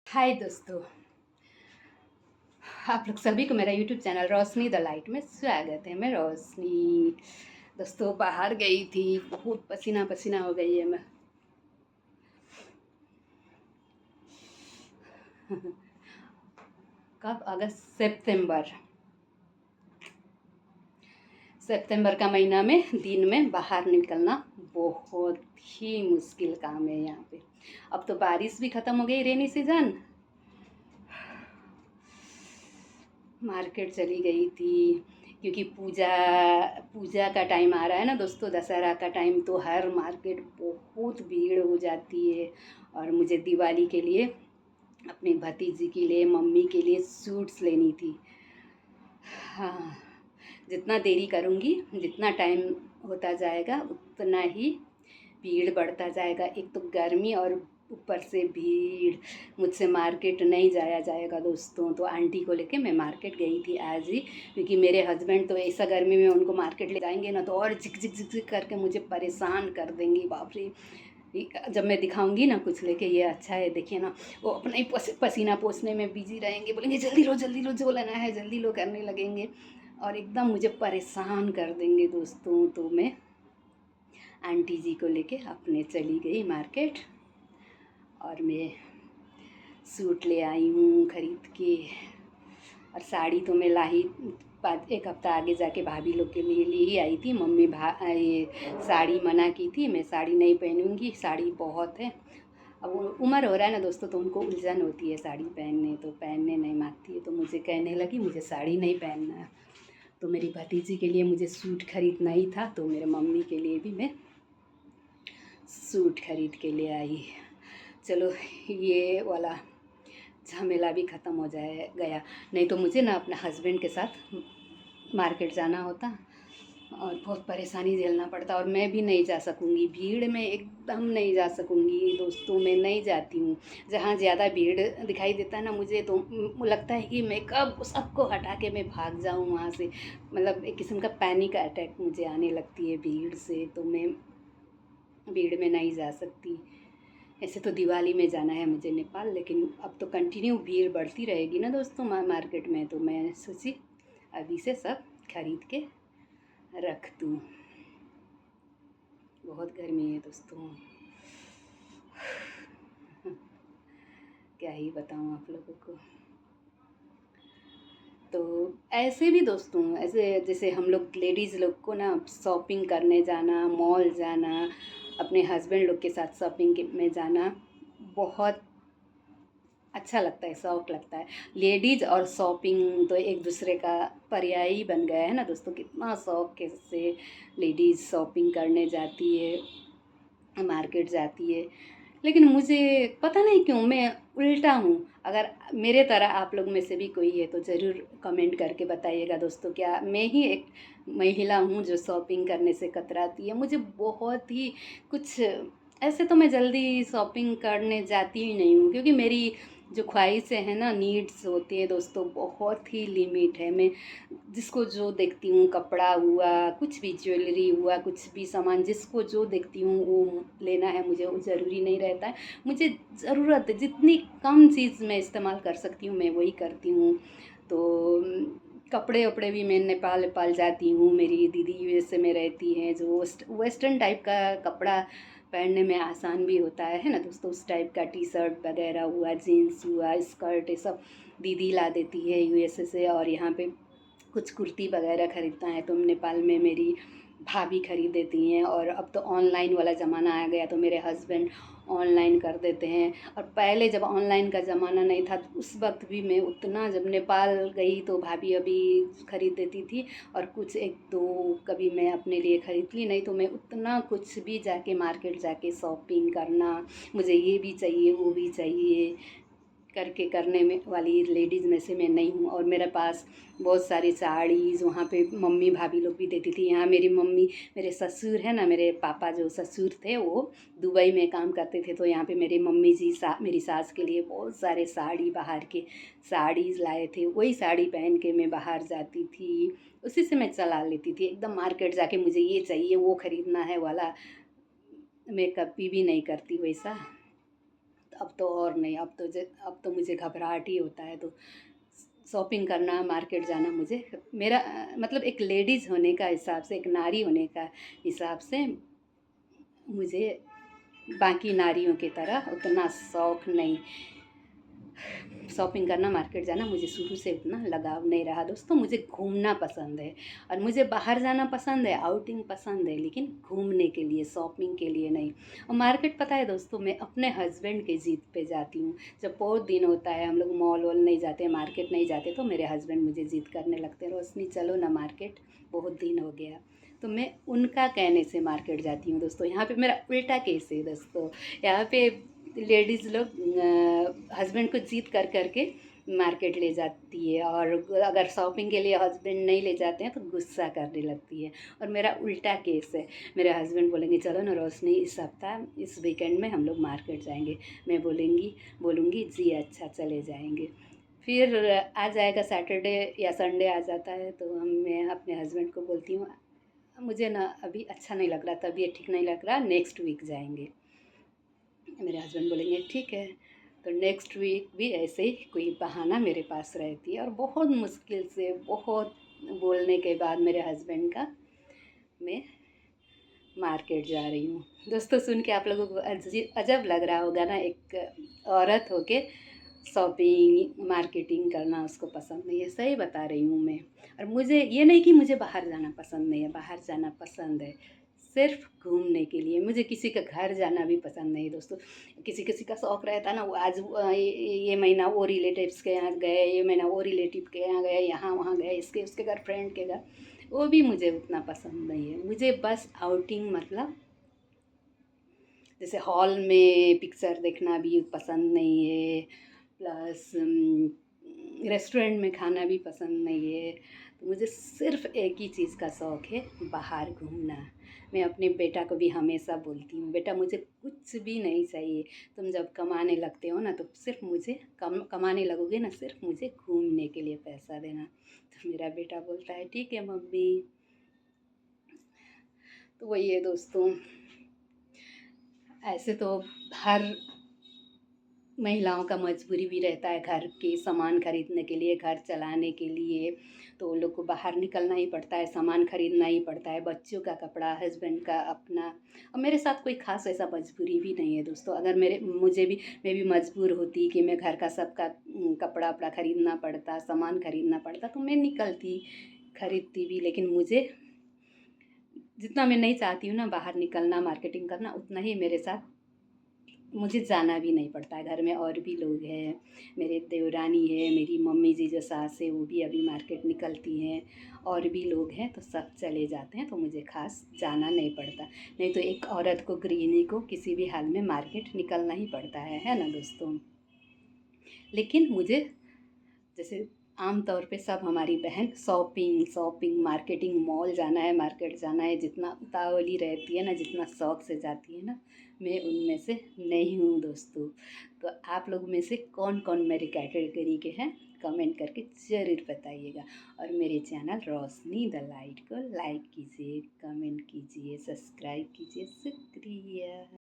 हाय दोस्तों, आप लोग सभी को मेरा YouTube channel Roshni the light में स्वागत है। मैं रोशनी दोस्तों बाहर गई थी, बहुत पसीना पसीना हो गई है मैं। कब? अगस्त सितंबर का महीना में दिन में बाहर निकलना बहुत ही मुश्किल काम है यहाँ पे। अब तो बारिश भी ख़त्म हो गई, रेनी सीजन। मार्केट चली गई थी क्योंकि पूजा पूजा का टाइम आ रहा है ना दोस्तों, दशहरा का टाइम, तो हर मार्केट बहुत भीड़ हो जाती है। और मुझे दिवाली के लिए अपनी भतीजी के लिए, मम्मी के लिए सूट्स लेनी थी। हाँ, जितना देरी करूँगी, जितना टाइम होता जाएगा उतना ही भीड़ बढ़ता जाएगा। एक तो गर्मी और ऊपर से भीड़, मुझसे मार्केट नहीं जाया जाएगा दोस्तों। तो आंटी को लेके मैं मार्केट गई थी आज ही, क्योंकि मेरे हस्बैंड तो ऐसा गर्मी में उनको मार्केट ले जाएंगे ना तो और झिक झिक झिक झिक करके मुझे परेशान कर देंगी। बाप रे, जब मैं दिखाऊंगी ना कुछ लेके, ये अच्छा है देखिए ना, वो अपना ही पसीना पोंछने में बिजी रहेंगे, बोलेंगे जल्दी लो जो लेना है जल्दी लो करने लगेंगे और एकदम मुझे परेशान कर देंगे दोस्तों। तो मैं आंटी जी को लेके अपने चली गई मार्केट और मैं सूट ले आई हूँ खरीद के। और साड़ी तो मैं लाई, एक हफ्ता आगे जाके भाभी लोग के लिए ले ही आई थी। मम्मी ये साड़ी मना की थी, मैं साड़ी नहीं पहनूंगी, साड़ी बहुत है। अब उम्र हो रहा है ना दोस्तों, तो उनको उलझन होती है साड़ी पहनने, तो पहनने नहीं मांगती है। तो मुझे कहने लगी मुझे साड़ी नहीं पहनना है। तो मेरी भतीजी के लिए मुझे सूट खरीदना ही था, तो मेरे मम्मी के लिए भी मैं सूट खरीद के ले आई। चलो, ये वाला झमेला भी ख़त्म हो जाए गया। नहीं तो मुझे ना अपने हस्बैंड के साथ मार्केट जाना होता और बहुत परेशानी झेलना पड़ता, और मैं भी नहीं जा सकूँगी, भीड़ में एकदम नहीं जा सकूँगी दोस्तों। मैं नहीं जाती हूँ जहाँ ज़्यादा भीड़ दिखाई देता है ना, मुझे तो लगता है कि मैं कब सबको हटा के मैं भाग जाऊँ वहाँ से। मतलब एक किस्म का पैनिक अटैक मुझे आने लगती है भीड़ से, तो मैं भीड़ में नहीं जा सकती। ऐसे तो दिवाली में जाना है मुझे नेपाल, लेकिन अब तो कंटिन्यू भीड़ बढ़ती रहेगी ना दोस्तों मार्केट में, तो मैं सोची अभी से सब खरीद के रख दूँ। बहुत गर्मी है दोस्तों, क्या ही बताऊँ आप लोगों को। तो ऐसे भी दोस्तों, ऐसे जैसे हम लोग लेडीज़ लोग को ना शॉपिंग करने जाना, मॉल जाना, अपने हस्बैंड लोग के साथ शॉपिंग में जाना बहुत अच्छा लगता है, शौक लगता है। लेडीज़ और शॉपिंग तो एक दूसरे का पर्याय ही बन गया है ना दोस्तों। कितना शौक से लेडीज़ शॉपिंग करने जाती है, मार्केट जाती है। लेकिन मुझे पता नहीं क्यों मैं उल्टा हूँ। अगर मेरे तरह आप लोग में से भी कोई है तो ज़रूर कमेंट करके बताइएगा दोस्तों, क्या मैं ही एक महिला हूँ जो शॉपिंग करने से कतराती है? मुझे बहुत ही कुछ, ऐसे तो मैं जल्दी शॉपिंग करने जाती ही नहीं हूँ, क्योंकि मेरी जो ख्वाहिशें हैं ना, नीड्स होती है दोस्तों, बहुत ही लिमिट है। मैं जिसको जो देखती हूँ, कपड़ा हुआ, कुछ भी ज्वेलरी हुआ, कुछ भी सामान जिसको जो देखती हूँ वो लेना है मुझे, वो ज़रूरी नहीं रहता है। मुझे ज़रूरत है, जितनी कम चीज़ मैं इस्तेमाल कर सकती हूँ मैं वही करती हूँ। तो कपड़े वपड़े भी मैं नेपाल नेपाल जाती हूँ, मेरी दीदी यूएसए में रहती हैं, जो वेस्टर्न टाइप का कपड़ा पहनने में आसान भी होता है ना दोस्तों। उस टाइप का टी शर्ट वगैरह हुआ, जीन्स हुआ, स्कर्ट, ये सब दीदी ला देती है यूएसए से। और यहाँ पे कुछ कुर्ती वगैरह ख़रीदना है तो नेपाल में मेरी भाभी खरीद देती हैं। और अब तो ऑनलाइन वाला ज़माना आ गया, तो मेरे हस्बैंड ऑनलाइन कर देते हैं। और पहले जब ऑनलाइन का ज़माना नहीं था तो उस वक्त भी मैं उतना, जब नेपाल गई तो भाभी अभी खरीद देती थी, और कुछ एक दो कभी मैं अपने लिए खरीद ली। नहीं तो मैं उतना कुछ भी जाके मार्केट जाके शॉपिंग करना, मुझे ये भी चाहिए वो भी चाहिए करके करने में वाली लेडीज़ में से मैं नहीं हूँ। और मेरे पास बहुत सारी साड़ीज़ वहाँ पे मम्मी भाभी लोग भी देती थी। यहाँ मेरी मम्मी, मेरे ससुर है ना, मेरे पापा जो ससुर थे वो दुबई में काम करते थे, तो यहाँ पे मेरी मम्मी जी मेरी सास के लिए बहुत सारे साड़ी, बाहर के साड़ीज़ लाए थे। वही साड़ी पहन के मैं बाहर जाती थी, उसी से मैं चला लेती थी। एकदम मार्केट जाके मुझे ये चाहिए वो ख़रीदना है वाला मैं कभी भी नहीं करती वैसा। अब तो और नहीं, अब तो मुझे घबराहट ही होता है। तो शॉपिंग करना, मार्केट जाना मुझे मेरा मतलब एक लेडीज़ होने का हिसाब से, एक नारी होने का हिसाब से मुझे बाकी नारियों की तरह उतना शौक़ नहीं। शॉपिंग करना, मार्केट जाना मुझे शुरू से उतना लगाव नहीं रहा दोस्तों। मुझे घूमना पसंद है और मुझे बाहर जाना पसंद है, आउटिंग पसंद है, लेकिन घूमने के लिए, शॉपिंग के लिए नहीं। और मार्केट पता है दोस्तों, मैं अपने हस्बैंड के ज़िद पे जाती हूँ। जब बहुत दिन होता है हम लोग मॉल वॉल नहीं जाते, मार्केट नहीं जाते, तो मेरे हस्बैंड मुझे ज़िद करने लगते हैं, रोशनी चलो ना मार्केट, बहुत दिन हो गया। तो मैं उनका कहने से मार्केट जाती हूँ दोस्तों। यहाँ पे मेरा उल्टा केस है दोस्तों। यहाँ पे लेडीज़ लोग हस्बैंड को जीत कर के मार्केट ले जाती है, और अगर शॉपिंग के लिए हस्बैंड नहीं ले जाते हैं तो गुस्सा करने लगती है। और मेरा उल्टा केस है। मेरे हस्बैंड बोलेंगे चलो ना रोशनी, इस हफ्ता इस वीकेंड में हम लोग मार्केट जाएंगे। मैं बोलूँगी जी अच्छा चले जाएंगे। फिर आ जाएगा सैटरडे या संडे आ जाता है, तो मैं अपने हस्बैंड को बोलती हूँ मुझे ना अभी अच्छा नहीं लग रहा, तबीयत ठीक नहीं लग रहा, नेक्स्ट वीक जाएंगे। मेरे हस्बैंड बोलेंगे ठीक है। तो नेक्स्ट वीक भी ऐसे ही कोई बहाना मेरे पास रहती है, और बहुत मुश्किल से, बहुत बोलने के बाद मेरे हस्बैंड का मैं मार्केट जा रही हूँ। दोस्तों सुन के आप लोगों को अजब लग रहा होगा ना, एक औरत होके शॉपिंग मार्केटिंग करना उसको पसंद नहीं है। सही बता रही हूँ मैं। और मुझे ये नहीं कि मुझे बाहर जाना पसंद नहीं है, बाहर जाना पसंद है, सिर्फ घूमने के लिए। मुझे किसी का घर जाना भी पसंद नहीं है दोस्तों। किसी किसी का शौक़ रहता है ना, वो आज ये महीना वो रिलेटिव्स के यहाँ गए, ये महीना वो रिलेटिव के यहाँ गए, यहाँ वहाँ गए, इसके उसके घर, फ्रेंड के घर, वो भी मुझे उतना पसंद नहीं है। मुझे बस आउटिंग मतलब जैसे हॉल में पिक्चर देखना भी पसंद नहीं है, प्लस रेस्टोरेंट में खाना भी पसंद नहीं है। तो मुझे सिर्फ़ एक ही चीज़ का शौक़ है, बाहर घूमना। मैं अपने बेटा को भी हमेशा बोलती हूँ बेटा मुझे कुछ भी नहीं चाहिए, तुम जब कमाने लगते हो ना तो सिर्फ मुझे कमाने लगोगे ना, सिर्फ मुझे घूमने के लिए पैसा देना। तो मेरा बेटा बोलता है ठीक है मम्मी। तो वही है दोस्तों। ऐसे तो हर महिलाओं का मजबूरी भी रहता है घर के सामान खरीदने के लिए, घर चलाने के लिए, तो उन लोग को बाहर निकलना ही पड़ता है, सामान खरीदना ही पड़ता है, बच्चों का कपड़ा, हस्बैंड का अपना। और मेरे साथ कोई ख़ास ऐसा मजबूरी भी नहीं है दोस्तों। अगर मैं भी मजबूर होती कि मैं घर का सबका कपड़ा वपड़ा खरीदना पड़ता, सामान खरीदना पड़ता, तो मैं निकलती, खरीदती भी। लेकिन मुझे जितना मैं नहीं चाहती हूँ ना बाहर निकलना, मार्केटिंग करना, उतना ही मेरे साथ मुझे जाना भी नहीं पड़ता है। घर में और भी लोग हैं, मेरे देवरानी है, मेरी मम्मी जी जो सास है वो भी अभी मार्केट निकलती हैं, और भी लोग हैं, तो सब चले जाते हैं, तो मुझे खास जाना नहीं पड़ता। नहीं तो एक औरत को, गृहिणी को किसी भी हाल में मार्केट निकलना ही पड़ता है ना दोस्तों। लेकिन मुझे जैसे आम तौर पे सब हमारी बहन शॉपिंग शॉपिंग मार्केटिंग, मॉल जाना है, मार्केट जाना है, जितना उतावली रहती है ना, जितना शौक से जाती है ना, मैं उनमें से नहीं हूँ दोस्तों। तो आप लोग में से कौन कौन मेरी कैटेगरी के हैं, कमेंट करके ज़रूर बताइएगा। और मेरे चैनल रोशनी द लाइट को लाइक कीजिए, कमेंट कीजिए, सब्सक्राइब कीजिए। शुक्रिया।